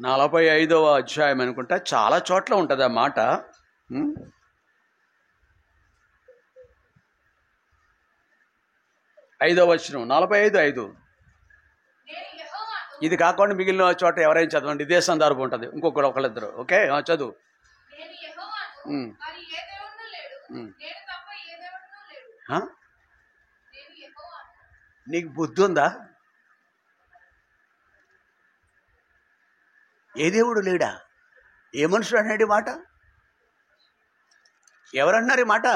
45వ అధ్యాయం అనుకుంటా, చాలా చోట్ల ఉంటుంది ఆ మాట. 5వ వచనం, 45:5. ఇది కాకుండా మిగిలిన చోట ఎవరైనా చదవండి, ఇదే సందర్భం ఉంటుంది. ఇంకొకరు ఒకళ్ళిద్దరు. ఓకే, చదువు. నీకు బుద్ధి ఉందా? ఏ దేవుడు లేడా? ఏ మనుషుడు అన్నాడు ఈ మాట? ఎవరన్నారు ఈ మాట?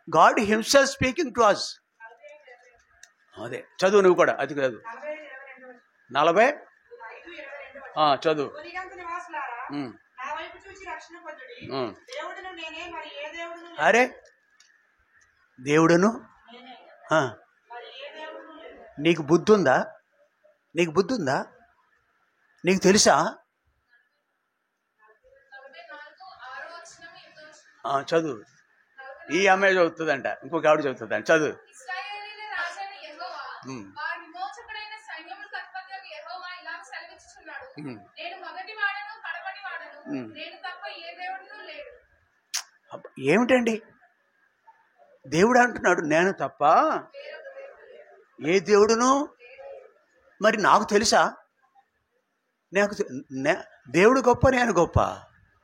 God himself speaking to us. అదే చదువు, నువ్వు కూడా అది చదువు. 40 చదువు. అరే దేవుడును, నీకు బుద్ధి ఉందా? నీకు బుద్ధి ఉందా? నీకు తెలుసా? చదువు. ఈ అమ్మాయి చదువుతుందంట, ఇంకొక ఆవిడ చదువుతుందంట. చదువు. ఏమిటండి దేవుడు అంటున్నాడు, నేను తప్ప ఏ దేవుడును? మరి నాకు తెలుసా? నాకు దేవుడు గొప్ప, నేను గొప్ప?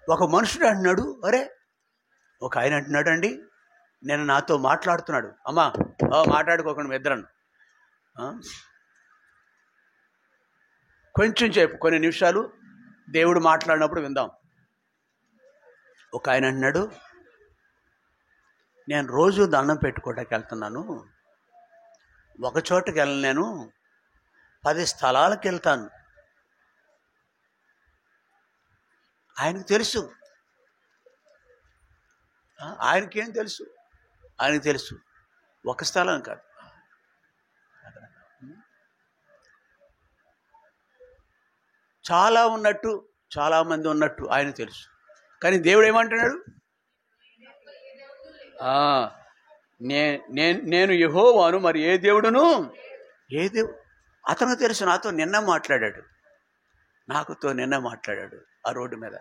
ఒక మనుషుడు అంటున్నాడు. అరే ఒక ఆయన అంటున్నాడు అండి, నేను నాతో మాట్లాడుతున్నాడు. అమ్మా మాట్లాడుకోకుండా ఇద్దరను కొంచెం సేపు, కొన్ని నిమిషాలు దేవుడు మాట్లాడినప్పుడు విందాం. ఒక ఆయన అంటున్నాడు, నేను రోజు దండం పెట్టుకోవడానికి వెళ్తున్నాను, ఒక చోటకి వెళ్ళను, నేను 10 స్థలాలకు వెళ్తాను. ఆయనకు తెలుసు. ఆయనకేం తెలుసు? ఆయనకు తెలుసు ఒక స్థలం కాదు, చాలా ఉన్నట్టు, చాలామంది ఉన్నట్టు ఆయన తెలుసు. కానీ దేవుడు ఏమంటున్నాడు? నేను యెహోవాను, మరి ఏ దేవుడును? ఏ దేవుడు? అతను తెలుసు. నాతో నిన్న మాట్లాడాడు, నాకుతో నిన్న మాట్లాడాడు ఆ రోడ్డు మీద.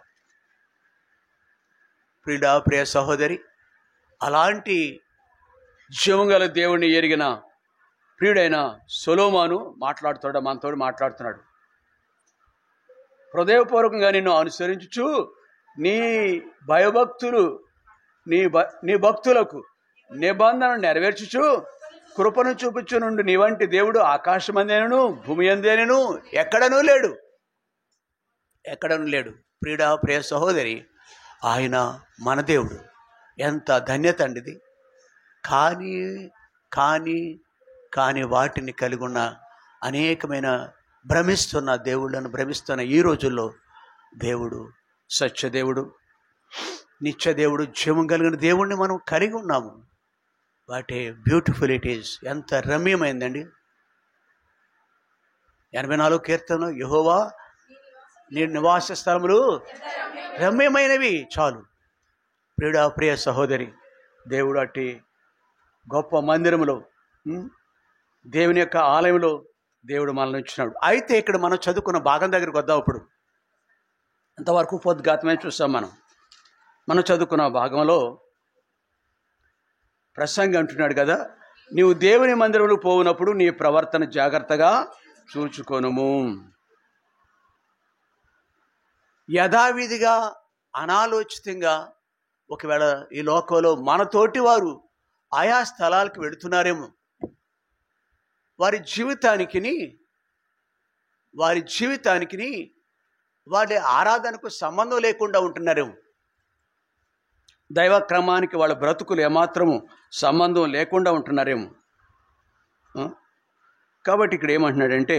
ప్రియ సహోదరి, అలాంటి జీవం గల దేవుడిని ఎరిగిన ప్రియుడైన సొలొమోను మాట్లాడుతాడు, మనతో మాట్లాడుతున్నాడు. హృదయపూర్వకంగా నిన్ను అనుసరించుచు నీ భయభక్తులు నీ భక్తులకు నిబంధన నెరవేర్చుచు కృపను చూపుచు నుండి నీ వంటి దేవుడు ఆకాశమందేనను భూమి అందేనను ఎక్కడనూ లేడు, ఎక్కడనూ లేడు. ప్రియ సహోదరి, ఆయన మన దేవుడు. ఎంత ధన్యత అండి ఇది. కానీ కానీ కానీ వాటిని కలిగి ఉన్న అనేకమైన భ్రమిస్తున్న ఈ రోజుల్లో దేవుడు సత్యదేవుడు, నిత్యదేవుడు, జీవం కలిగిన దేవుడిని మనం కలిగి ఉన్నాము. What a beautiful it is. ఎంత రమ్యమైందండి. 84 కీర్తన, యెహోవా నీ నివాస స్థలములు రమ్యమైనవి. చాలు. ప్రియ సహోదరి, దేవుడు అట్టి గొప్ప మందిరములో, దేవుని యొక్క ఆలయంలో దేవుడు మనల్ని ఉంచినాడు. అయితే ఇక్కడ మనం చదువుకున్న భాగం దగ్గరికి వద్దాం. ఇప్పుడు అంతవరకు ఉపోద్ఘాతమే చూస్తాం. మనం చదువుకున్న భాగంలో ప్రసంగి అంటున్నాడు కదా, నీవు దేవుని మందిరంలో పోవునప్పుడు నీ ప్రవర్తన జాగ్రత్తగా చూచుకొనుము. యథావిధిగా అనాలోచితంగా ఒకవేళ ఈ లోకంలో మనతోటి వారు ఆయా స్థలాలకు వెళుతున్నారేమో, వారి జీవితానికి వారి ఆరాధనకు సంబంధం లేకుండా ఉంటున్నారేమో, దైవ క్రమానికి వాళ్ళ బ్రతుకులు ఏమాత్రము సంబంధం లేకుండా ఉంటున్నారేమో. కాబట్టి ఇక్కడ ఏమంటున్నాడంటే,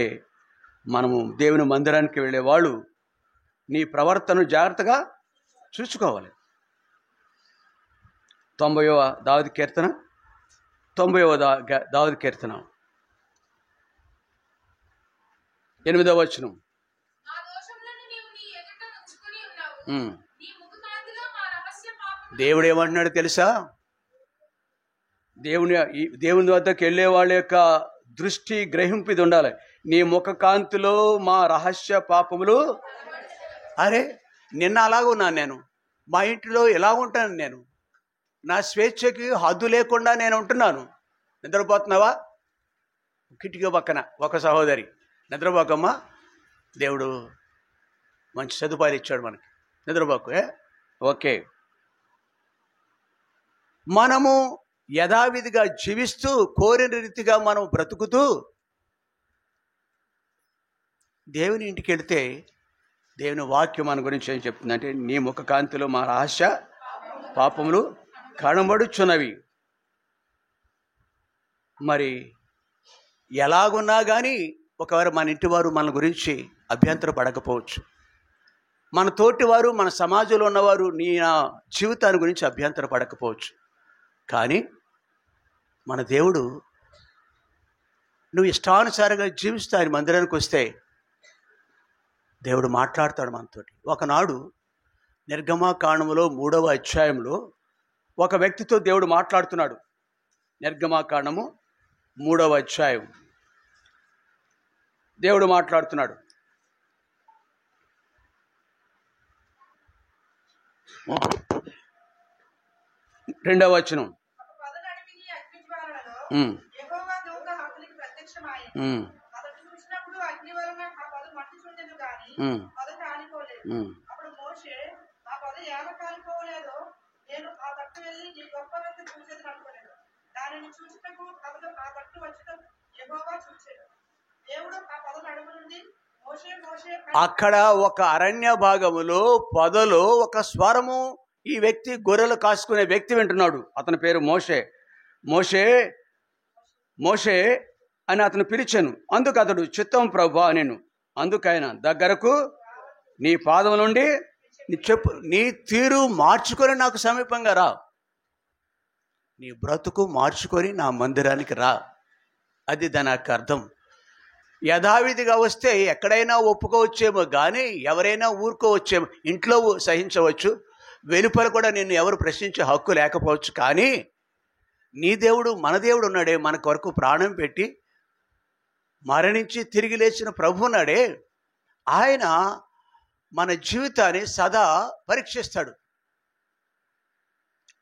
మనము దేవుని మందిరానికి వెళ్ళే వాళ్ళు నీ ప్రవర్తనను జాగ్రత్తగా చూసుకోవాలి. 90వ దావీదు కీర్తన, 90వ దావీదు కీర్తన 8వ వచనం. దేవుడు ఏమంటున్నాడు తెలుసా? దేవుని వద్దకు వెళ్ళే వాళ్ళ యొక్క దృష్టి గ్రహింపు ఇది ఉండాలి. నీ ముఖ కాంతిలో మా రహస్య పాపములు అరే నిన్న అలాగున్నాను, నేను మా ఇంటిలో ఎలా ఉంటాను, నేను నా స్వేచ్ఛకి హద్దు లేకుండా నేను ఉంటున్నాను. నిద్రపోతున్నావా? కిటికీ పక్కన ఒక సహోదరి, నిద్రపోకమ్మా, దేవుడు మంచి సదుపాయాలు ఇచ్చాడు మనకి, నిద్రపోకు. ఓకే, మనము యథావిధిగా జీవిస్తూ కోరిన రీతిగా మనం బ్రతుకుతూ దేవుని ఇంటికి వెళితే దేవుని వాక్యం మన గురించి ఏం చెప్తుందంటే, నీ ముఖ కాంతిలో మా రహస్య పాపములు కనబడుచున్నవి. మరి ఎలాగున్నా కానీ ఒకవేళ మన ఇంటి వారు మన గురించి అభ్యంతర పడకపోవచ్చు, మన తోటి వారు మన సమాజంలో ఉన్నవారు నీ నా జీవితాన్ని గురించి అభ్యంతర పడకపోవచ్చు, కానీ మన దేవుడు నువ్వు ఇష్టానుసారంగా జీవిస్తూ ఆయన మందిరానికి వస్తే దేవుడు మాట్లాడతాడు మనతోటి. ఒకనాడు నిర్గమాకాండములో 3వ అధ్యాయంలో ఒక వ్యక్తితో దేవుడు మాట్లాడుతున్నాడు. నిర్గమాకాండము 3వ అధ్యాయం దేవుడు మాట్లాడుతున్నాడు. 2వ వచనం. అక్కడ ఒక అరణ్య భాగములో పొదలో ఒక స్వరము, ఈ వ్యక్తి గొర్రెలు కాసుకునే వ్యక్తి వింటున్నాడు. అతని పేరు మోషే. మోషే మోషే అని అతను పిలిచాను. అందుకు అతడు చిత్తం ప్రభువా నేను. అందుకైనా దగ్గరకు నీ పాదం నుండి నీ చెప్పు, నీ తీరు మార్చుకొని నాకు సమీపంగా రా, నీ బ్రతుకు మార్చుకొని నా మందిరానికి రా. అది దాని యొక్క అర్థం. యథావిధిగా వస్తే ఎక్కడైనా ఒప్పుకోవచ్చేమో, కానీ ఎవరైనా ఊరుకోవచ్చేమో, ఇంట్లో సహించవచ్చు, వెలుపల కూడా నిన్ను ఎవరు ప్రశ్నించే హక్కు లేకపోవచ్చు. కానీ నీ దేవుడు, మన దేవుడు ఉన్నాడే, మన కొరకు ప్రాణం పెట్టి మరణించి తిరిగి లేచిన ప్రభు ఉన్నాడే, ఆయన మన జీవితాన్ని సదా పరీక్షిస్తాడు.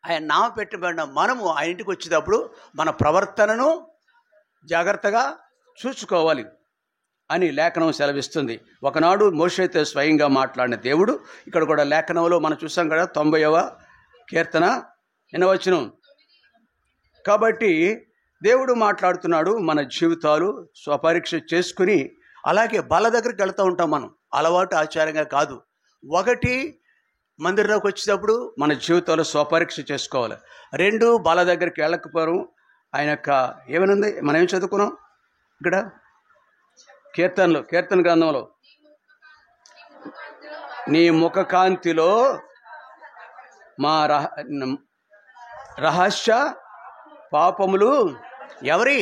ఆయన నామ పెట్టబడిన మనము ఆయన ఇంటికి వచ్చేటప్పుడు మన ప్రవర్తనను జాగ్రత్తగా చూసుకోవాలి అని లేఖనం సెలవిస్తుంది. ఒకనాడు మోషేతో స్వయంగా మాట్లాడిన దేవుడు ఇక్కడ కూడా లేఖనంలో మనం చూసాం కదా, 90వ కీర్తన 8వ వచనం. కాబట్టి దేవుడు మాట్లాడుతున్నాడు. మన జీవితాలు స్వపరీక్ష చేసుకుని, అలాగే బల దగ్గరికి వెళ్తూ ఉంటాం మనం, అలవాటు ఆచారంగా కాదు. ఒకటి, మందిరంలోకి వచ్చేటప్పుడు మన జీవితంలో స్వపరీక్ష చేసుకోవాలి. 2, బల దగ్గరికి వెళ్ళకపోవడం. ఆయన యొక్క ఏమనుంది, మనం ఏం చదువుకున్నాం ఇక్కడ కీర్తన గ్రంథంలో, నీ ముఖ కాంతిలో మా రహస్య పాపములు ఎవరి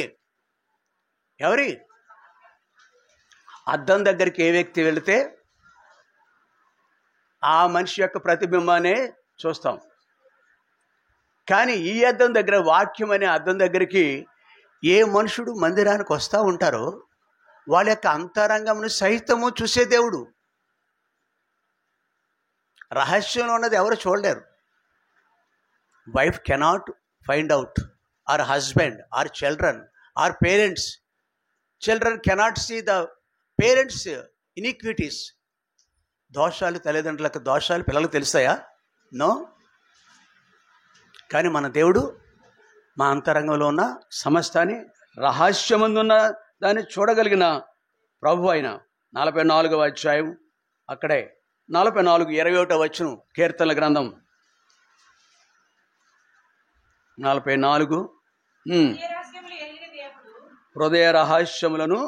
అద్దం దగ్గరికి ఏ వ్యక్తి వెళితే ఆ మనిషి యొక్క ప్రతిబింబాన్ని చూస్తాం. కానీ ఈ అద్దం దగ్గర, వాక్యం అనే అద్దం దగ్గరికి ఏ మనుషుడు మందిరానికి వస్తూ ఉంటారో వాళ్ళ యొక్క అంతరంగమును సహితము చూసే దేవుడు. రహస్యంలో ఉన్నది ఎవరు చూడలేరు. Wife cannot find out, or husband, or children, or parents. Children cannot see the parents iniquities. దోషాలు, తల్లిదండ్రులకు దోషాలు పిల్లలకు తెలుస్తాయా? నో. కానీ మన దేవుడు మా అంతరంగంలో ఉన్న సమస్తాన్ని, రహస్యమందున్న దాన్ని చూడగలిగిన ప్రభు అయిన. 44వ అధ్యాయం అక్కడే 44:21 వచనం కీర్తనల గ్రంథం 44. హృదయ రహస్యములను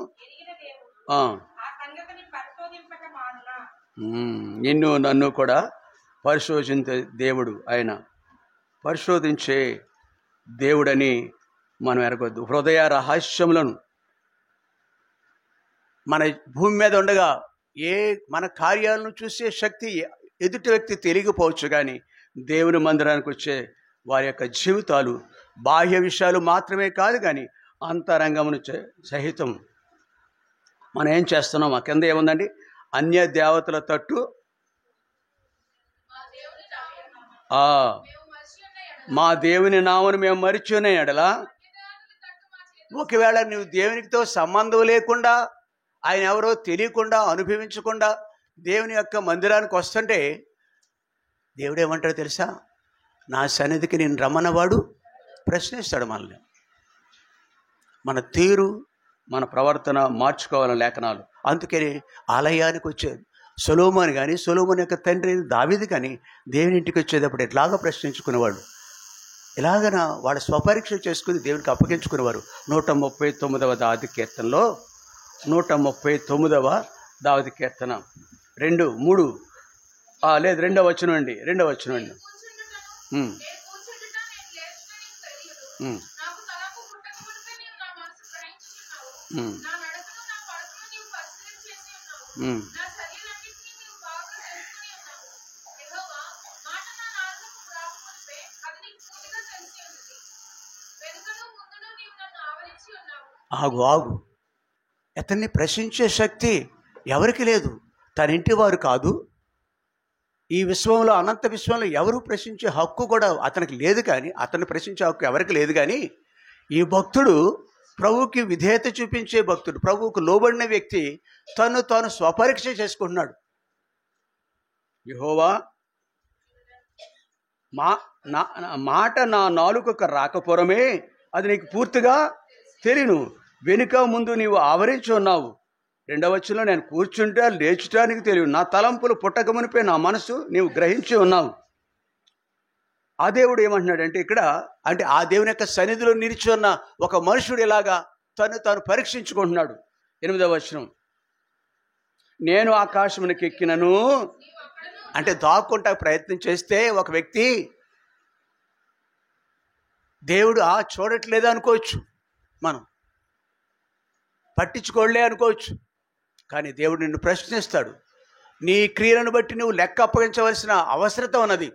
నిన్ను నన్ను కూడా పరిశోధించే దేవుడు ఆయన. పరిశోధించే దేవుడని మనం ఎరగొద్దు. హృదయ రహస్యములను మన భూమి మీద ఉండగా మన కార్యాలను చూసే శక్తి ఎదుటి వ్యక్తి తెలియకపోవచ్చు, కానీ దేవుని మందిరానికి వచ్చే వారి యొక్క జీవితాలు బాహ్య విషయాలు మాత్రమే కాదు, కానీ అంతరంగమును సహితం మనం ఏం చేస్తున్నాం. ఆ కింద ఏముందండి, అన్య దేవతల తట్టు మా దేవుని నామను మేము మరిచి ఉన్న ఎడల, ఒకవేళ నువ్వు దేవునితో సంబంధం లేకుండా, ఆయన ఎవరో తెలియకుండా, అనుభవించకుండా దేవుని యొక్క మందిరానికి వస్తుంటే దేవుడు ఏమంటాడో తెలుసా? నా సన్నిధికి నేను రమ్మన్నవాడు ప్రశ్నిస్తాడు మనల్ని. మన తీరు, మన ప్రవర్తన మార్చుకోవాలని లేఖనాలు. అందుకని ఆలయానికి వచ్చేది సొలొమోను కానీ, సొలొమోను యొక్క తండ్రి దావీదు కానీ దేవుని ఇంటికి వచ్చేటప్పుడు ఎట్లాగా ప్రశ్నించుకునేవాడు, ఇలాగన వాడు స్వపరీక్ష చేసుకుని దేవునికి అప్పగించుకునేవారు. 139వ దావీదు కీర్తనలో 139వ దావీదు కీర్తన 2:3 లేదు 2వ వచనం అండి. 2వ వచనం అండి. ఆగు ఆగు, అతన్ని ప్రశ్నించే శక్తి ఎవరికి లేదు. తన ఇంటి వారు కాదు, ఈ విశ్వంలో, అనంత విశ్వంలో ఎవరు ప్రశ్నించే హక్కు కూడా అతనికి లేదు. కానీ అతన్ని ప్రశ్నించే హక్కు ఎవరికి లేదు. కానీ ఈ భక్తుడు, ప్రభువుకి విధేయత చూపించే భక్తుడు, ప్రభువుకు లోబడిన వ్యక్తి తను తాను స్వపరీక్ష చేసుకుంటున్నాడు. యెహోవా మాట నా నాలుకకు రాకపోవడమే అది నీకు పూర్తిగా తెలియను. వెనుక ముందు నీవు ఆవరించి ఉన్నావు. 2వ వచనంలో నేను కూర్చుంటే లేచుటానికి తెలియదు. నా తలంపులు పుట్టక మునిపే నా మనసు నీవు గ్రహించి ఉన్నావు. ఆ దేవుడు ఏమంటున్నాడంటే ఇక్కడ, అంటే ఆ దేవుని యొక్క సన్నిధిలో నిలిచి ఉన్న ఒక మనుషుడు ఇలాగా తాను పరీక్షించుకుంటున్నాడు. 8వ వచనం, నేను ఆకాశమునికి ఎక్కినను, అంటే దాక్కుంటా ప్రయత్నం చేస్తే ఒక వ్యక్తి దేవుడు చూడట్లేదు అనుకోవచ్చు, మనం పట్టించుకోలే అనుకోవచ్చు. కానీ దేవుడు నిన్ను ప్రశ్నిస్తాడు. నీ క్రియలను బట్టి నువ్వు లెక్క అప్పగించవలసిన అవసరత ఉన్నది.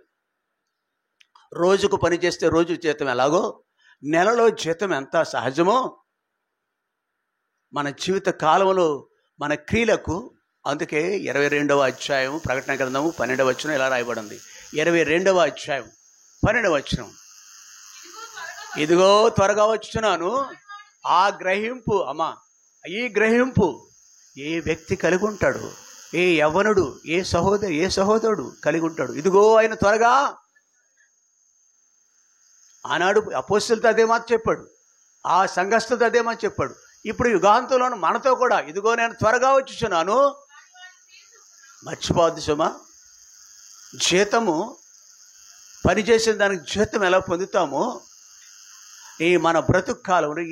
రోజుకు పని చేస్తే రోజు జీతం ఎలాగో, నెలలో జీతం ఎంత సహజమో, మన జీవిత కాలంలో మన క్రియలకు, అందుకే 22వ అధ్యాయం ప్రకటన గ్రంథము 12వ వచనం ఇలా రాయబడింది. 22వ అధ్యాయం 12వ వచనం, ఇదిగో త్వరగా వచ్చున్నాను. ఆ గ్రహింపు ఈ గ్రహింపు ఏ వ్యక్తి కలిగి ఉంటాడు, ఏ యవ్వనుడు, ఏ సహోదరుడు కలిగి ఉంటాడు. ఇదిగో ఆయన త్వరగా. ఆనాడు అపోస్తలులతో అదే మాట చెప్పాడు, ఆ సంఘస్థులతో అదే మాట చెప్పాడు. ఇప్పుడు యుగాంతంలోను మనతో కూడా ఇదిగో నేను త్వరగా వచ్చుచున్నాను. మర్చిపోవద్దు సుమా, జీతము, పనిచేసిన దానికి జీతం ఎలా పొందుతామో, ఈ మన బ్రతుకు కాలంలో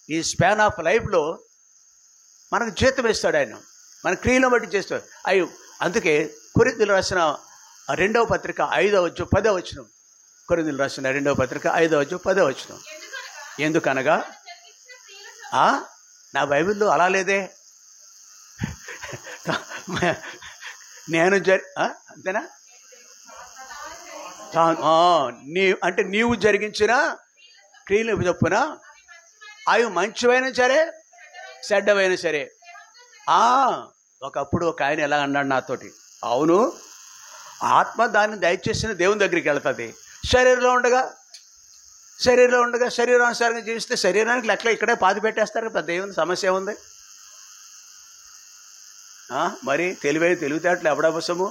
ఈ స్పాన్ ఆఫ్ లైఫ్లో మనకు జీతం ఇస్తాడు ఆయన, మన క్రియలను బట్టి చేస్తాడు. అందుకే కొరింథీయులకు రాసిన 2వ పత్రిక 5వ అధ్యాయం 10వ వచనం, కొరింథీయులకు రాసిన 2వ పత్రిక 5వ అధ్యాయం 10వ వచనం, ఎందుకనగా నా బైబిల్లో అలా లేదే, నేను అంతేనా, అంటే నీవు జరిగించిన క్రియలు చొప్పున అవి మంచివైనా సరే చెడ్డవైనా సరే. ఒకప్పుడు ఒక ఆయన ఎలా అన్నాడు నాతోటి, అవును ఆత్మ దాన్ని దయచేసిన దేవుని దగ్గరికి వెళ్తుంది, శరీరంలో ఉండగా శరీరానుసారంగా జీవిస్తే శరీరానికి లెక్కలు ఇక్కడే పాతి పెట్టేస్తారు కదా, దేవుని సమస్య ఉంది. మరి తెలివితేటలు ఎవడవసము.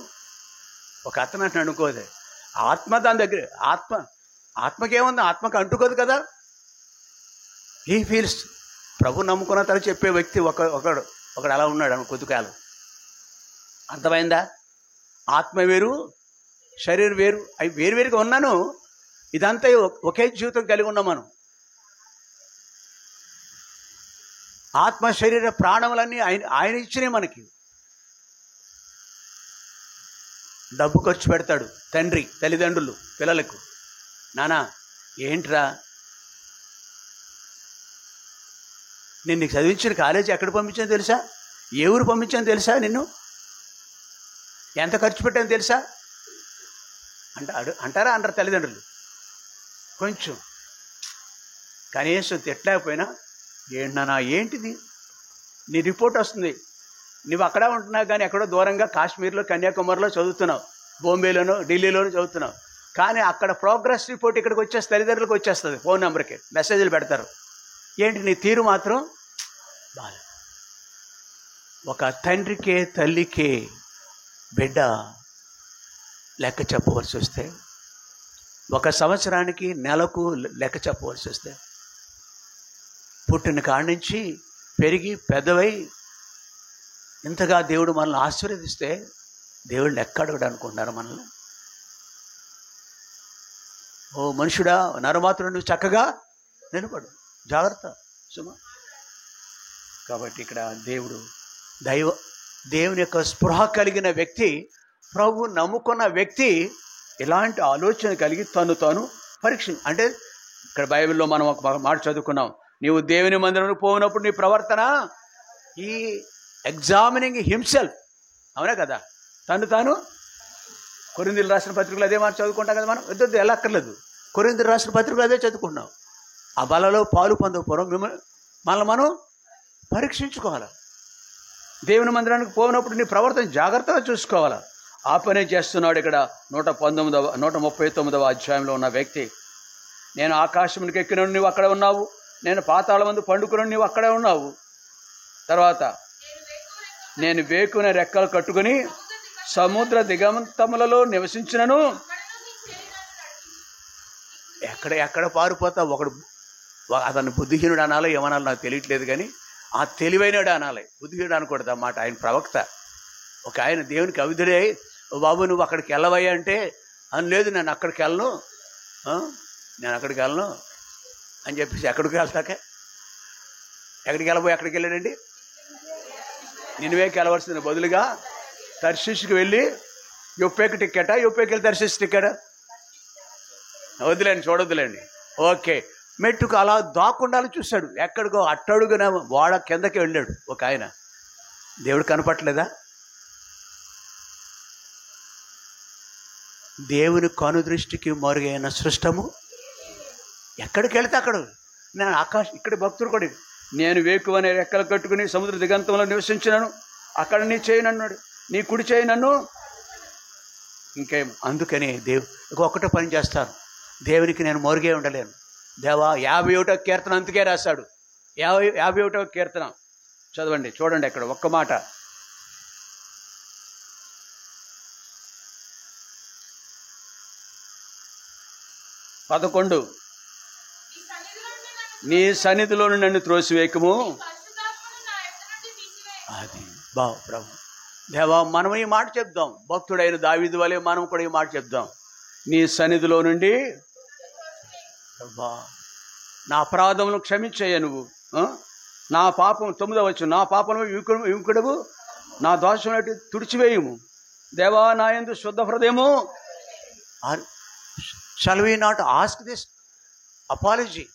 ఒక అతను అంటే అనుకోదే, ఆత్మ దాని దగ్గర, ఆత్మకేముంది, ఆత్మకు అంటుకోదు కదా. He feels. ప్రభు నమ్ముకున్న తర్వాత చెప్పే వ్యక్తి ఒకడు అలా ఉన్నాడు కొద్దికాలం. అర్థమైందా? ఆత్మ వేరు, శరీరం వేరు, అవి వేరువేరుగా ఉన్నాను. ఇదంతా ఒకే జీవితం కలిగి ఉన్నాం మనం. ఆత్మ శరీర ప్రాణములన్నీ ఆయన ఇచ్చినాయి మనకి. డబ్బు ఖర్చు పెడతాడు తల్లిదండ్రులు పిల్లలకు. నానా ఏంట్రా, నేను నీకు చదివించిన కాలేజీ ఎక్కడ పంపించాను తెలుసా, ఏ ఊరు పంపించాను తెలుసా, నిన్ను ఎంత ఖర్చు పెట్టాను తెలుసా అంటారు తల్లిదండ్రులు. కొంచెం కనీసం తిట్టలేకపోయినా, ఏంటన్నా ఏంటిది, నీ రిపోర్ట్ వస్తుంది, నువ్వు అక్కడ ఉంటున్నావు కానీ ఎక్కడో దూరంగా కాశ్మీర్లో కన్యాకుమారిలో చదువుతున్నావు, బాంబేలోనో ఢిల్లీలోనో చదువుతున్నావు, కానీ అక్కడ ప్రోగ్రెస్ రిపోర్ట్ ఇక్కడికి వచ్చేస్తే తల్లిదండ్రులకు వచ్చేస్తుంది, ఫోన్ నెంబర్కి మెసేజ్లు పెడతారు. ఏంటి నీ తీరు మాత్రం బాగా. ఒక తండ్రికే తల్లికే బిడ్డ లెక్క చెప్పవలసి వస్తే, ఒక సంవత్సరానికి నెలకు లెక్క చెప్పవలసి వస్తే, పుట్టిన కాడి నుంచి పెరిగి పెద్దవై ఇంతగా దేవుడు మనల్ని ఆశీర్వదిస్తే దేవుడు లెక్క అడగడు అనుకుంటున్నారు మనల్ని. ఓ మనుషుడా నరమాత్రుడు నువ్వు చక్కగా నిలబడు, జాగ్రత్త సుమా. కాబట్టి ఇక్కడ దేవుని యొక్క స్పృహ కలిగిన వ్యక్తి, ప్రభు నమ్ముకున్న వ్యక్తి ఇలాంటి ఆలోచన కలిగి తాను అంటే ఇక్కడ బైబిల్లో మనం ఒక మాట చదువుకున్నాం, నీవు దేవుని మందిరానికి పోయినప్పుడు నీ ప్రవర్తన ఈ ఎగ్జామినింగ్ హిమ్సెల్ఫ్, అవునా కదా. తాను కొరింథీయులు రాసిన పత్రికలు అదే మాట చదువుకుంటాం కదా మనం. ఇద్దరు ఎలా అక్కర్లేదు, కొరింథీయులు రాసిన పత్రికలు అదే చదువుకుంటున్నాం. ఆ బలలో పాలు పొందకపోవడం మనల్ని మనం పరీక్షించుకోవాలి. దేవుని మందిరానికి పోయినప్పుడు నీ ప్రవర్తన జాగ్రత్తగా చూసుకోవాలి. ఆ పనే చేస్తున్నాడు ఇక్కడ 139వ అధ్యాయంలో ఉన్న వ్యక్తి. నేను ఆకాశమునికి ఎక్కిన నువ్వు అక్కడ ఉన్నావు, నేను పాతాళ మందు పండుకుని నువ్వు అక్కడే ఉన్నావు. తర్వాత నేను వేకున రెక్కలు కట్టుకుని సముద్ర దిగంతములలో నివసించినను. ఎక్కడ పారిపోతా ఒకడు, అతన్ని బుద్ధిహీనుడు అనాలో ఏమనాలో నాకు తెలియట్లేదు, కానీ ఆ తెలివైనడు అనాలి, బుద్ధిహీనుడు అనకూడదు అన్నమాట. ఆయన ప్రవక్త, ఒక ఆయన దేవునికి అవిధుడే, బాబు నువ్వు అక్కడికి వెళ్ళవయ్యా అంటే అని లేదు, నేను అక్కడికి వెళ్ళను అని చెప్పేసి ఎక్కడికి వెళ్తాకే, ఎక్కడికి వెళ్ళాడండి? నిన్నవేకి వెళ్ళవలసిన బదులుగా తర్షీషుకి వెళ్ళి యొప్పేకి టిక్కెటా, యొప్పేకి వెళ్ళి తర్షీష్ టిక్కెటా? వద్దులేండి, చూడొద్దులేండి. ఓకే, మెట్టుకు అలా దాక్కుండాలి చూశాడు, ఎక్కడికో అట్టడుగున వాడ కిందకి వెళ్ళాడు ఒక ఆయన. దేవుడు కనపట్లేదా? దేవుని కనుదృష్టికి మరుగైన సృష్టము ఎక్కడికి వెళితే అక్కడ. నేను ఇక్కడ భక్తుడు కూడా, నేను వేకువనే రెక్కలు కట్టుకుని సముద్ర దిగంతంలో నివసించినాను, అక్కడ నీ చేయి నన్నాడు, నీ కుడి చేయి నన్ను. ఇంకేం, అందుకని ఒకటే పని చేస్తాను, దేవునికి నేను మరుగే ఉండలేను. దేవా 51వ కీర్తన అందుకే రాశాడు. 51వ కీర్తన చదవండి, చూడండి అక్కడ ఒక్క మాట. నీ సన్నిధిలో నన్ను త్రోసివేయకము. అది ప్రభు. దేవా మనం ఈ మాట చెప్దాం, భక్తుడైన దావీదు వలె మనం కూడా ఈ మాట చెప్దాం. నీ సన్నిధిలో నుండి నా అపరాధమును క్షమించయ్య నువ్వు, నా పాపం 9వ వచనం, నా పాపము విముకుడవు, నా దోషం తుడిచివేయము. దేవా నా యందు శుద్ధ హృదయము. Shall we not ask this apology?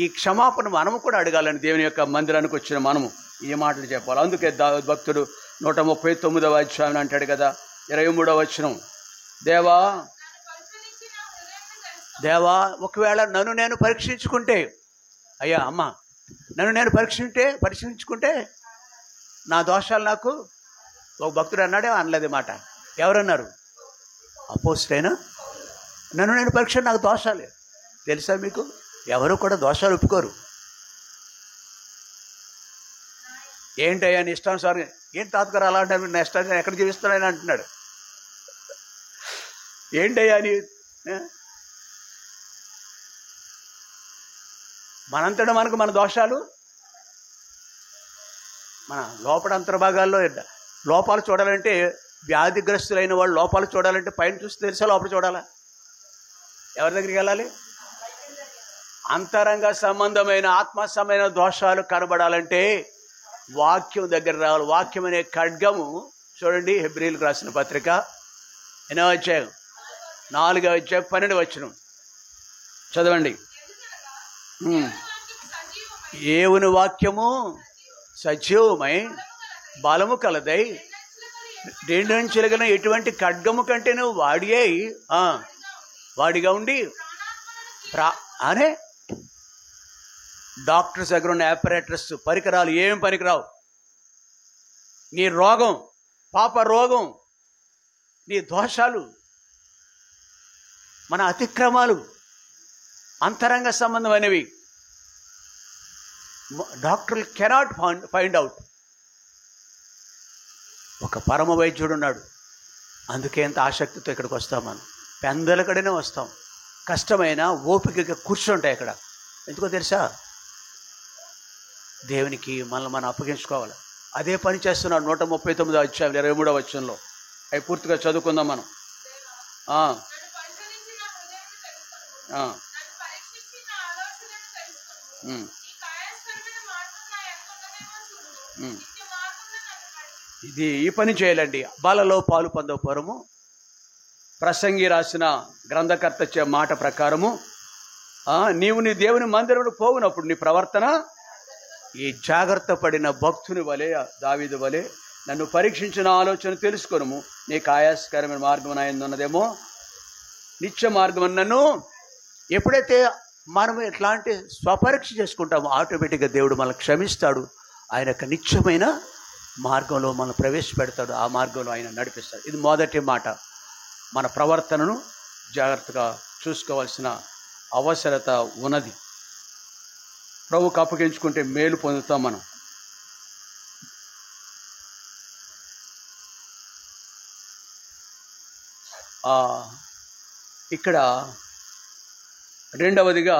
ఈ క్షమాపణ మనము కూడా అడగాలని దేవుని యొక్క మందిరానికి వచ్చిన మనము ఈ మాటలు చెప్పాలి. అందుకే భక్తుడు 139వ అధ్యాయం అంటాడు కదా, 23వ వచనం, దేవా ఒకవేళ నన్ను నేను పరీక్షించుకుంటే, అయ్యా అమ్మ నన్ను నేను పరీక్షించుకుంటే నా దోషాలు నాకు, ఒక భక్తుడు అన్నాడే అనలేదు మాట. ఎవరన్నారు? అపోస్తలుడైన నన్ను నేను పరీక్ష, నాకు దోషాలే తెలుసా మీకు? ఎవరు కూడా దోషాలు ఒప్పుకోరు. ఏంటయ్యా నీ ఇష్టం సార్, ఏంటి తాతగారు అలా అంటారు, నా ఇష్టాన్ని ఎక్కడ జీవిస్తున్నాయని అంటున్నాడు. ఏంటయ్యా అని మనంతటా మనకు మన దోషాలు, మన లోపల అంతర్భాగాల్లో లోపాలు చూడాలంటే, వ్యాధిగ్రస్తులైన వాళ్ళు లోపాలు చూడాలంటే పైన చూస్తే తెలుసా, లోపల చూడాలా? ఎవరి దగ్గరికి వెళ్ళాలి? అంతరంగ సంబంధమైన ఆత్మ సంబంధమైన దోషాలు కనబడాలంటే వాక్యం దగ్గర రావాలి. వాక్యం అనే ఖడ్గము చూడండి, హెబ్రీయులకు రాసిన పత్రిక 8వ అధ్యాయం 4వ అధ్యాయం 12వ వచనం చదవండి. దేవుని వాక్యము సజీవమై బలము కలదై రెండంచెలుగల ఎటువంటి ఖడ్గము కంటే నువ్వు వాడిగా ఉండి అనే డాక్టర్స్ దగ్గర ఉన్న ఆపరేటర్స్ పరికరాలు ఏం పనికిరావు. నీ రోగం, పాప రోగం నీ దోషాలు, మన అతిక్రమాలు, అంతరంగ సంబంధమైనవి డాక్టర్లు కెనాట్ ఫైండ్ అవుట్. ఒక పరమ వైద్యుడు ఉన్నాడు. అందుకే ఎంత ఆసక్తితో ఇక్కడికి వస్తాం. మనం పెందలకడనే వస్తాం. కష్టమైన ఓపికగా కూర్చుంటాయి ఇక్కడ. ఎందుకో తెలుసా? దేవునికి మనల్ని మనం అప్పగించుకోవాలి. అదే పని చేస్తున్నాడు 139వ అధ్యాయం 23వ వచనంలో. అవి పూర్తిగా చదువుకుందాం మనం. ఇది ఈ పని చేయాలండి. బాలలో పాలు పొందపురము ప్రసంగి రాసిన గ్రంథకర్త మాట ప్రకారము నీవు నీ దేవుని మందిరమును పోవునప్పుడు నీ ప్రవర్తన ఈ జాగ్రత్త పడిన భక్తుని వలె, దావీదు వలె నన్ను పరీక్షించిన ఆలోచన తెలుసుకొనుము. నీకు ఆయాసకరమైన మార్గం ఉన్నదేమో నిత్య మార్గం నన్ను. ఎప్పుడైతే మనం ఎట్లాంటి స్వపరీక్ష చేసుకుంటామో ఆటోమేటిక్గా దేవుడు మనల్ని క్షమిస్తాడు. ఆయన యొక్క నిత్యమైన మార్గంలో మనం ప్రవేశపెడతాడు. ఆ మార్గంలో ఆయన నడిపిస్తాడు. ఇది మొదటి మాట. మన ప్రవర్తనను జాగ్రత్తగా చూసుకోవాల్సిన అవసరత ఉన్నది. ప్రభువుకు అప్పగించుకుంటే మేలు పొందుతాం మనం. ఇక్కడ రెండవదిగా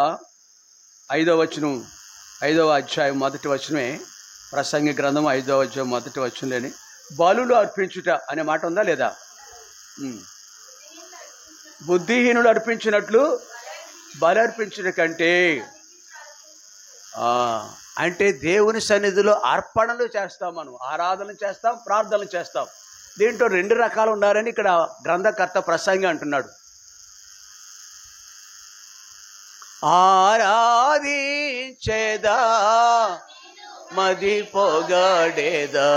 5వ వచనం, 5వ అధ్యాయం 1వ వచనమే ప్రసంగి గ్రంథం 5వ అధ్యాయం 1వ వచనంలోని బలులు అర్పించుట అనే మాట ఉందా లేదా? బుద్ధిహీనుడు అర్పించినట్లు బలి అర్పించుట కంటే, అంటే దేవుని సన్నిధిలో అర్పణలు చేస్తాం, మనం ఆరాధనలు చేస్తాం, ప్రార్థనలు చేస్తాం. దీంట్లో 2 రకాలు ఉండాలని ఇక్కడ గ్రంథకర్త ప్రసంగి అంటున్నాడు. ఆరాధించేదా మది పొగడేదా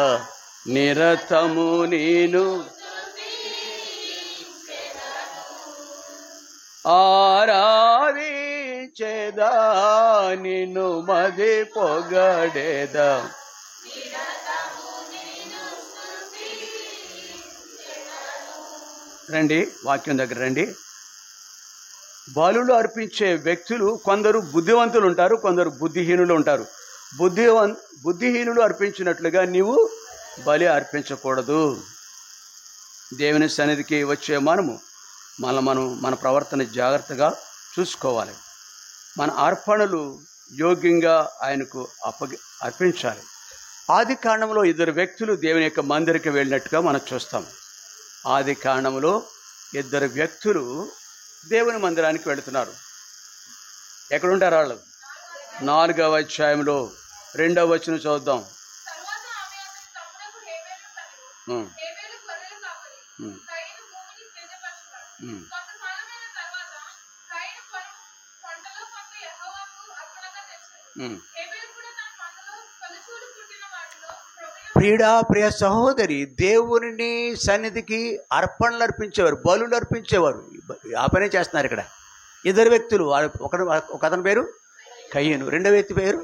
నిరతము నేను, ఆరాధించేదా నిన్ను మది పొగడేదా. రండి, వాక్యం దగ్గర రండి. బలులు అర్పించే వ్యక్తులు కొందరు బుద్ధివంతులు ఉంటారు, కొందరు బుద్ధిహీనులు ఉంటారు. బుద్ధిహీనులు అర్పించినట్లుగా నీవు బలి అర్పించకూడదు. దేవుని సన్నిధికి వచ్చే మనం మన ప్రవర్తన జాగ్రత్తగా చూసుకోవాలి. మన అర్పణలు యోగ్యంగా ఆయనకు అర్పించాలి. ఆది కాండంలో 2 వ్యక్తులు దేవుని యొక్క మందిరికి వెళ్ళినట్టుగా మనం చూస్తాం. ఆది కాండంలో 2 వ్యక్తులు దేవుని మందిరానికి వెళుతున్నారు. ఎక్కడుంటారు వాళ్ళు? 4వ అధ్యాయంలో 2వ వచనం చూద్దాం. ప్రియ సహోదరి, దేవుని సన్నిధికి అర్పణలు అర్పించేవారు, బలులు అర్పించేవారు. ఆ పనే చేస్తున్నారు ఇక్కడ 2 వ్యక్తులు. ఒక అతని పేరు కయ్యను, 2వ వ్యక్తి పేరు.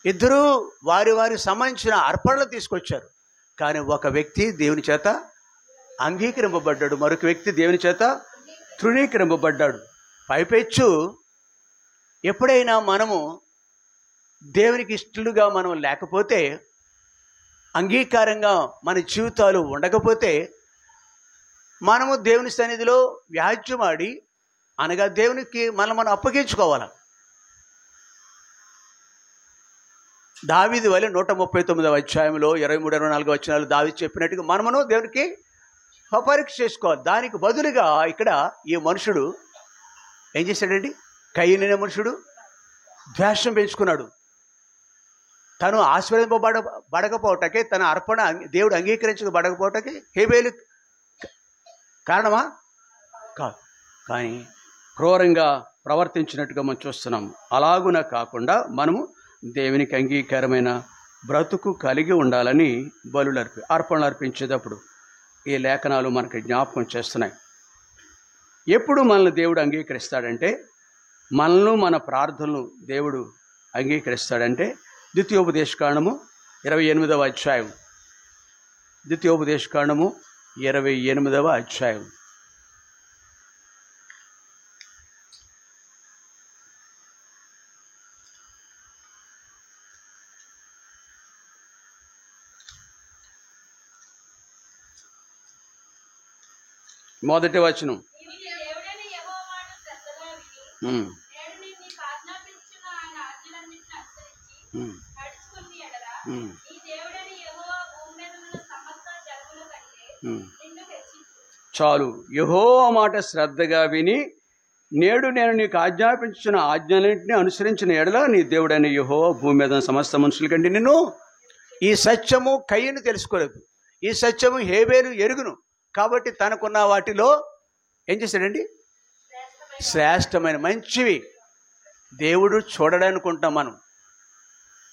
ఇద్దరు వారి సంబంధించిన అర్పణలు తీసుకొచ్చారు. కానీ ఒక వ్యక్తి దేవుని చేత అంగీకరింపబడ్డాడు, మరొక వ్యక్తి దేవుని చేత తృణీకరింపబడ్డాడు. పైపెచ్చు ఎప్పుడైనా మనము దేవునికి ఇష్టలుగా మనం లేకపోతే, అంగీకారంగా మన జీవితాలు ఉండకపోతే, మనము దేవుని సన్నిధిలో వ్యాజ్యమాడి, అనగా దేవునికి మనం అప్పగించుకోవాలి. దావీదు వలె 139వ అధ్యాయంలో 23-24 వచనాలు దావీదు చెప్పినట్టుగా మనమును దేవునికి పరీక్ష చేసుకోవాలి. దానికి బదులుగా ఇక్కడ ఈ మనుషుడు ఏం చేశాడండి? కయ్యను మనుషుడు ద్వేషం పెంచుకున్నాడు. తను ఆశీర్వదింపబడకపోవటానికి, తన అర్పణ దేవుడు అంగీకరించబడకపోవటానికి హేబేలు కారణమా? కాదు. కానీ క్రూరంగా ప్రవర్తించినట్టుగా మనం చూస్తున్నాం. అలాగున కాకుండా మనము దేవునికి అంగీకారమైన బ్రతుకు కలిగి ఉండాలని అర్పణలు అర్పించేటప్పుడు ఈ లేఖనాలు మనకు జ్ఞాపకం చేస్తున్నాయి. ఎప్పుడు మనల్ని దేవుడు అంగీకరిస్తాడంటే, మనల్ని మన ప్రార్థనలు దేవుడు అంగీకరిస్తాడంటే, ద్వితీయోపదేశకాండము 28వ అధ్యాయం, ద్వితీయోపదేశకాండము 28వ అధ్యాయం. మొదటి వచనం. చాలు. యెహోవా మాట శ్రద్ధగా విని నేడు నేను నీకు ఆజ్ఞాపించిన ఆజ్ఞలన్నింటినీ అనుసరించిన ఎడల నీ దేవుడైన యెహోవా భూమి మీద సమస్త మనుషుల కంటే నిన్ను. ఈ సత్యము కయ్యను తెలుసుకోలేదు, ఈ సత్యము హేబేలు ఎరుగును. కాబట్టి తనకున్న వాటిలో ఏం చేశాడండి? శ్రేష్టమైన మంచివి దేవుడు చూడడనుకుంటాం మనం,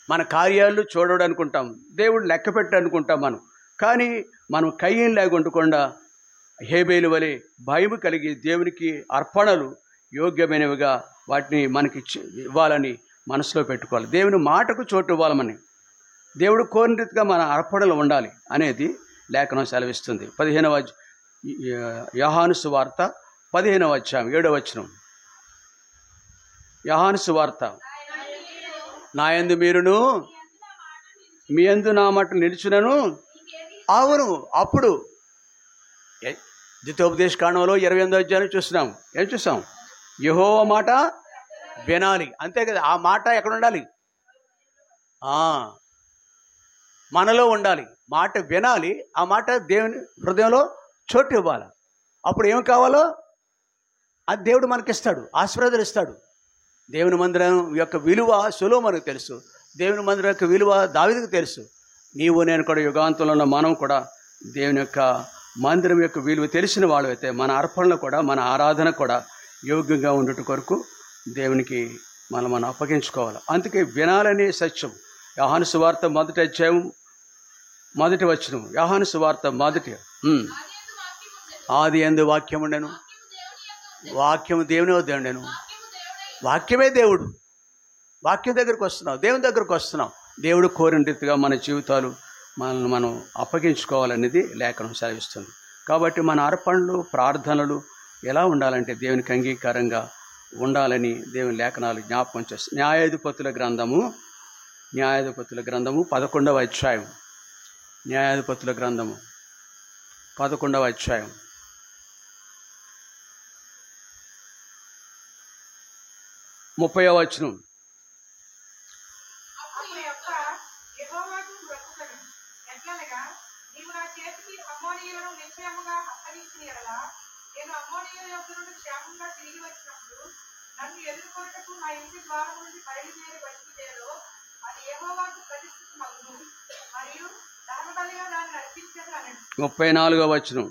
మన కార్యాలు చూడడనుకుంటాం, దేవుడు లెక్క పెట్టనుకుంటాం మనం. కానీ మనం కయ్యం లేకుండకుండా హేబేలు వలె భయము కలిగి దేవునికి అర్పణలు యోగ్యమైనవిగా వాటిని మనకి ఇవ్వాలని మనసులో పెట్టుకోవాలి. దేవుని మాటకు చోటు ఇవ్వాలని, దేవుడు కోరిన రీతిగా మన అర్పణలు ఉండాలి అనేది లేఖనం సెలవిస్తుంది. 15వ యోహాను సువార్త 15వ అధ్యాయం 7వ వచనం. యోహాను సువార్త. నా యందు మీరును మీ యందు నా మాట నిలుచునను. అవును, అప్పుడు ద్వితీయోపదేశ కాండంలో 28వ అధ్యాయం చూస్తున్నాం. ఏం చూసాం? యెహోవా మాట వినాలి, అంతే కదా. ఆ మాట ఎక్కడ ఉండాలి? మనలో ఉండాలి. మాట వినాలి, ఆ మాట దేవుని హృదయంలో చోటు ఇవ్వాలి. అప్పుడు ఏమి కావాలో అది దేవుడు మనకిస్తాడు, ఆశీర్వాదాలు ఇస్తాడు. దేవుని మందిరం యొక్క విలువ సొలొమోనుకు తెలుసు, దేవుని మందిరం యొక్క విలువ దావీదుకు తెలుసు. నీవు నేను కూడా యుగాంతంలో ఉన్న మనం కూడా దేవుని యొక్క మందిరం యొక్క విలువ తెలిసిన వాళ్ళు అయితే మన అర్పణలు కూడా, మన ఆరాధన కూడా యోగ్యంగా ఉండటం కొరకు దేవునికి మనం అప్పగించుకోవాలి. అందుకే వినాలనే సత్యం. యోహాను సువార్త 1వ అధ్యాయం 1వ వచనం. యోహాను సువార్త 1. ఆది యందు వాక్యం ఉండెను, వాక్యము దేవుని వద్ద ఉండెను, వాక్యమే దేవుడు. వాక్యం దగ్గరకు వస్తున్నాం, దేవుని దగ్గరకు వస్తున్నాం. దేవుడు కోరిన రీతిగా మన జీవితాలు మనల్ని మనం అప్పగించుకోవాలనేది లేఖనం సెలవిస్తుంది. కాబట్టి మన అర్పణలు ప్రార్థనలు ఎలా ఉండాలంటే దేవునికి అంగీకారంగా ఉండాలని దేవుని లేఖనాలు జ్ఞాపకం చేస్తుంది. న్యాయాధిపతుల గ్రంథము 11వ అధ్యాయం. న్యాయాధిపతుల గ్రంథము 11వ అధ్యాయం 30వ వచనం. మరియు 34వ వచనం.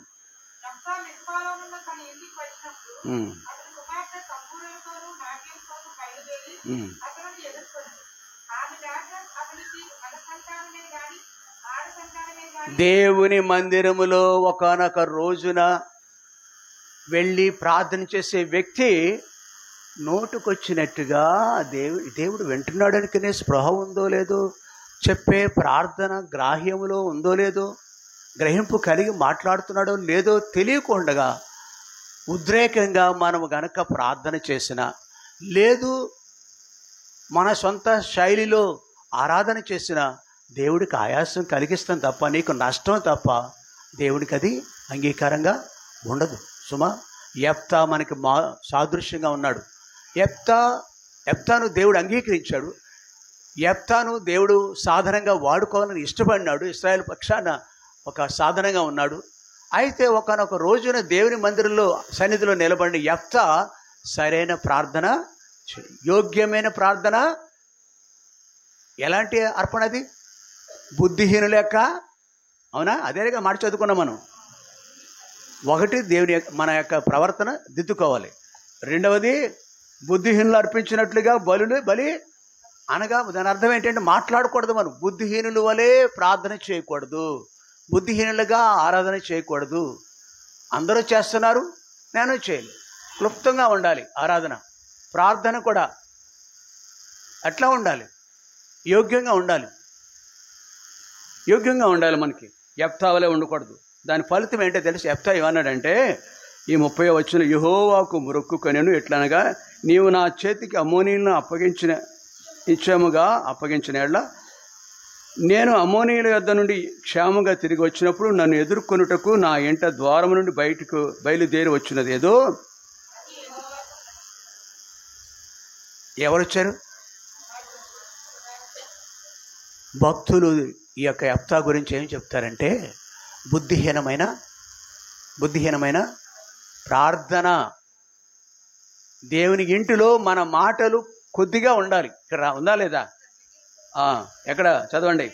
దేవుని మందిరములో ఒకానొక రోజున వెళ్ళి ప్రార్థన చేసే వ్యక్తి నోటుకొచ్చినట్టుగా దేవుడు వింటున్నాడనికనే స్పృహ ఉందో లేదో, చెప్పే ప్రార్థన గ్రాహ్యములో ఉందో లేదో, గ్రహింపు కలిగి మాట్లాడుతున్నాడో లేదో తెలియకుండా ఉద్రేకంగా మనము గనక ప్రార్థన చేసినా, లేదు మన సొంత శైలిలో ఆరాధన చేసినా దేవుడికి ఆయాసం కలిగిస్తాం తప్ప, నీకు నష్టం తప్ప దేవుడికి అది అంగీకారంగా ఉండదు సుమా. యెఫ్తా మనకి సాదృశ్యంగా ఉన్నాడు. యెఫ్తాను దేవుడు అంగీకరించాడు. యెఫ్తాను దేవుడు సాధనంగా వాడుకోవాలని ఇష్టపడినాడు. ఇశ్రాయేలు పక్షాన ఒక సాధనంగా ఉన్నాడు. అయితే ఒకనొక రోజున దేవుని మందిరంలో సన్నిధిలో నిలబడిన యెఫ్తా సరైన ప్రార్థన, యోగ్యమైన ప్రార్థన, ఎలాంటి అర్పణ అది? బుద్ధిహీనుల యొక్క, అవునా? అదేగా మాట చదువుకున్నాం మనం. ఒకటి, దేవుని మన యొక్క ప్రవర్తన దిద్దుకోవాలి. రెండవది, బుద్ధిహీనులు అర్పించినట్లుగా బలి అనగా దాని అర్థం ఏంటంటే మాట్లాడకూడదు. మనం బుద్ధిహీనుల వలె ప్రార్థన చేయకూడదు, బుద్ధిహీనులుగా ఆరాధన చేయకూడదు. అందరూ చేస్తున్నారు, నేను చేయలేదు. క్లుప్తంగా ఉండాలి ఆరాధన, ప్రార్థన కూడా అట్లా ఉండాలి, యోగ్యంగా ఉండాలి. యోగ్యంగా ఉండాలి. మనకి యెఫ్తా వలె ఉండకూడదు. దాని ఫలితం ఏంటో తెలిసి యెఫ్తా ఏమన్నాడంటే ఈ 30వ వచనం, యెహోవాకు మొక్కుకొనెను ఎట్లనగా నీవు నా చేతికి అమ్మోనీయులను అప్పగించిన యెడల నేను అమ్మోనీయుల యొద్ద నుండి క్షేమంగా తిరిగి వచ్చినప్పుడు నన్ను ఎదుర్కొనుటకు నా ఇంట ద్వారం నుండి బయలుదేరి వచ్చినది ఏదో. ఎవరు వచ్చారు? భక్తులు ఈ యొక్క యెఫ్తా గురించి ఏం చెప్తారంటే బుద్ధిహీనమైన ప్రార్థన. దేవుని ఇంటిలో మన మాటలు కొద్దిగా ఉండాలి. ఇక్కడ ఉందా లేదా? ఎక్కడ చదవండి,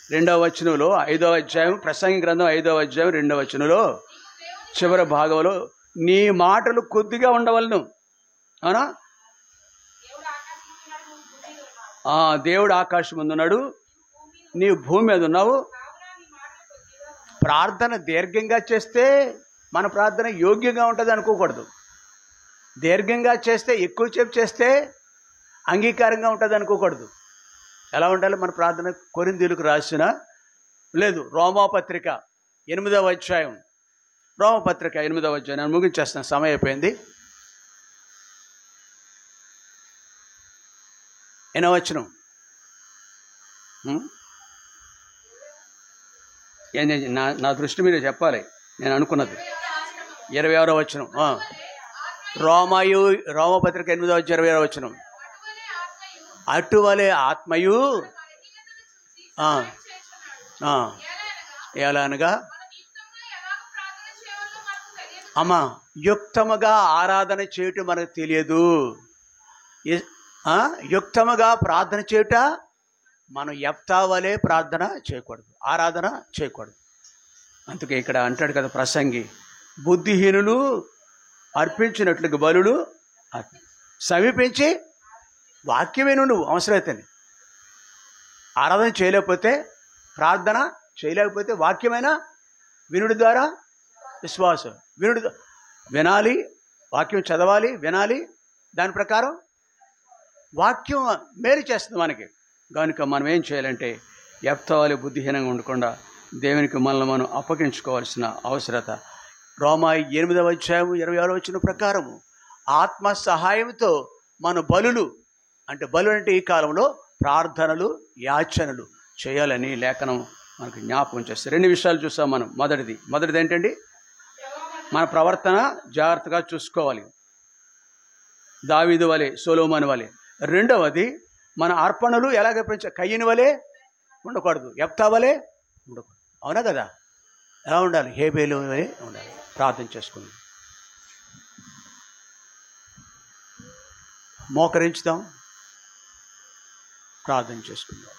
2వ వచనంలో 5వ అధ్యాయం, ప్రసంగి గ్రంథం 5వ అధ్యాయం 2వ వచనంలో చివరి భాగంలో నీ మాటలు కొద్దిగా ఉండవలను. అవునా? దేవుడు ఆకాశం ముందు ఉన్నాడు, నీవు భూమి మీద ఉన్నావు. ప్రార్థన దీర్ఘంగా చేస్తే మన ప్రార్థన యోగ్యంగా ఉంటుంది అనుకోకూడదు. దీర్ఘంగా చేస్తే, ఎక్కువసేపు చేస్తే అంగీకారంగా ఉంటుంది అనుకోకూడదు. ఎలా ఉండాలి మన ప్రార్థన? కొరింథీయులకు రాసిన రోమాపత్రిక 8వ అధ్యాయం, రోమపత్రిక 8వ అధ్యాయం. నేను ముగించేస్తాను, సమయం అయిపోయింది. 8వ వచనం. నా దృష్టి మీరు చెప్పాలి, నేను అనుకున్నది 26వ వచనం. రోమపత్రిక 8వ అధ్యాయం 26వ వచనం. అటువలే ఆత్మయు ఎలానగా అమ్మా యుక్తముగా ఆరాధన చేయటం మనకు తెలియదు. యుక్తముగా ప్రార్థన చేయుట మనం యెఫ్తా వలే ప్రార్థన చేయకూడదు, ఆరాధన చేయకూడదు. అందుకే ఇక్కడ అంటాడు కదా ప్రసంగి, బుద్ధిహీనులు అర్పించినట్లుగా బలులు సమీపించి వాక్యమే నువ్వు అవసరమైతేనే. ఆరాధన చేయలేకపోతే, ప్రార్థన చేయలేకపోతే వాక్యమైనా వినుడి ద్వారా విశ్వాసం. వినాలి, వాక్యం చదవాలి, వినాలి, దాని ప్రకారం వాక్యం మేలు చేస్తుంది మనకి. కనుక మనం ఏం చేయాలంటే యెఫ్తా వలె బుద్ధిహీనంగా ఉండకుండా దేవునికి మనల్ని మనం అప్పగించుకోవాల్సిన అవసరత. రోమా 8వ అధ్యాయం 26వ వచనం ప్రకారము ఆత్మ సహాయంతో మన బలు అంటే ఈ కాలంలో ప్రార్థనలు, యాచనలు చేయాలని లేఖనం మనకు జ్ఞాపకం చేస్తారు. 2 విషయాలు చూస్తాం మనం. మొదటిది ఏంటండి? మన ప్రవర్తన జాగ్రత్తగా చూసుకోవాలి, దావీదు వలె, సొలొమోను వలె. రెండవది, మన అర్పణలు ఎలాగ కయ్యని వలె ఉండకూడదు, యెఫ్తా వలె ఉండకూడదు. అవునా కదా? ఎలా ఉండాలి? హేబేలు వలె ఉండాలి. ప్రార్థన చేసుకుందాం, మోకరించుదాం, ప్రార్థన చేసుకుందాం.